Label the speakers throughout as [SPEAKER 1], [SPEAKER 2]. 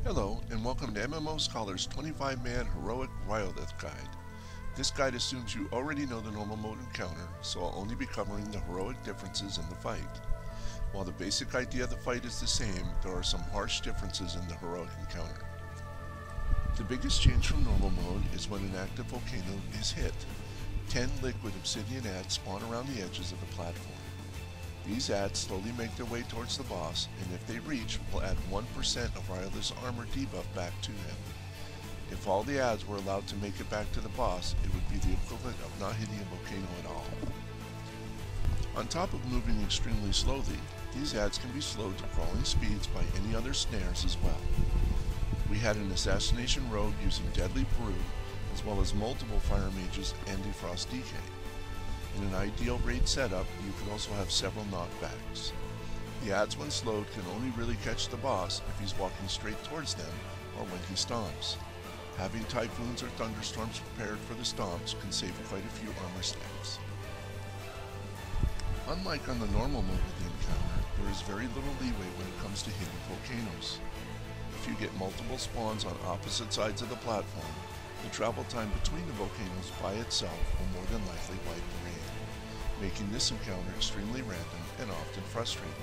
[SPEAKER 1] Hello, and welcome to MMOScholar's 25-man Heroic Rhyolith Guide. This guide assumes you already know the normal mode encounter, so I'll only be covering the heroic differences in the fight. While the basic idea of the fight is the same, there are some harsh differences in the heroic encounter. The biggest change from normal mode is when an active volcano is hit. 10 liquid obsidian adds spawn around the edges of the platform. These adds slowly make their way towards the boss, and if they reach, will add 1% of Rhyolith's armor debuff back to him. If all the adds were allowed to make it back to the boss, it would be the equivalent of not hitting a volcano at all. On top of moving extremely slowly, these adds can be slowed to crawling speeds by any other snares as well. We had an assassination rogue using Deadly Brew, as well as multiple fire mages and defrost DK. In an ideal raid setup, you could also have several knockbacks. The adds when slowed can only really catch the boss if he's walking straight towards them or when he stomps. Having typhoons or thunderstorms prepared for the stomps can save quite a few armor stacks. Unlike on the normal mode of the encounter, there is very little leeway when it comes to hitting volcanoes. If you get multiple spawns on opposite sides of the platform, the travel time between the volcanoes by itself will more than likely wipe the raid, making this encounter extremely random and often frustrating.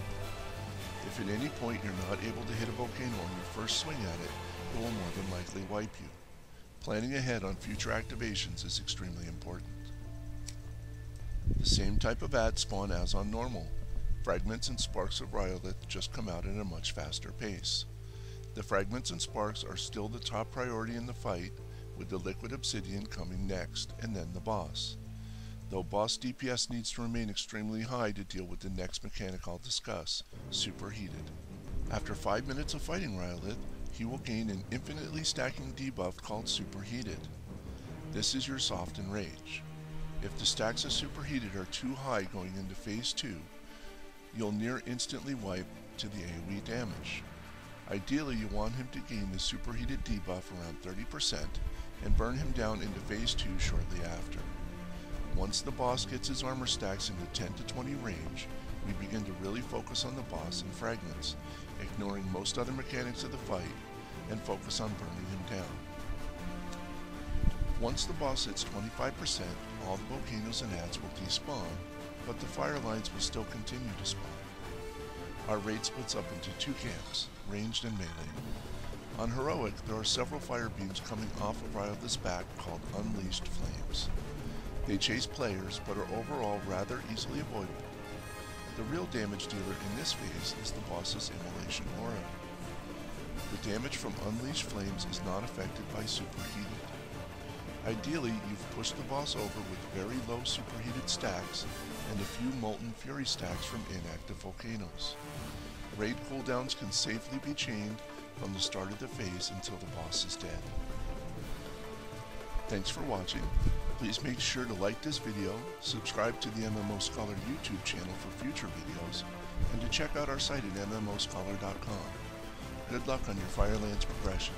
[SPEAKER 1] If at any point you're not able to hit a volcano on your first swing at it, it will more than likely wipe you. Planning ahead on future activations is extremely important. The same type of add spawn as on normal. Fragments and Sparks of Rhyolith just come out at a much faster pace. The Fragments and Sparks are still the top priority in the fight, with the liquid obsidian coming next, and then the boss. Though boss DPS needs to remain extremely high to deal with the next mechanic I'll discuss, Superheated. After 5 minutes of fighting Rhyolith, he will gain an infinitely stacking debuff called Superheated. This is your Soften Rage. If the stacks of Superheated are too high going into Phase 2, you'll near instantly wipe to the AoE damage. Ideally, you want him to gain the Superheated debuff around 30%, and burn him down into Phase 2 shortly after. Once the boss gets his armor stacks into 10 to 20 range, we begin to really focus on the boss and fragments, ignoring most other mechanics of the fight, and focus on burning him down. Once the boss hits 25%, all the volcanoes and adds will despawn, but the fire lines will still continue to spawn. Our raid splits up into 2 camps, ranged and melee. On Heroic, there are several fire beams coming off of Rhyolith's back called Unleashed Flames. They chase players, but are overall rather easily avoidable. The real damage dealer in this phase is the boss's Immolation Aura. The damage from Unleashed Flames is not affected by Superheated. Ideally, you've pushed the boss over with very low Superheated stacks and a few Molten Fury stacks from inactive volcanoes. Raid cooldowns can safely be chained from the start of the phase until the boss is dead. Thanks for watching. Please make sure to like this video, subscribe to the MMOScholar YouTube channel for future videos, and to check out our site at MMOScholar.com. Good luck on your Firelands progression.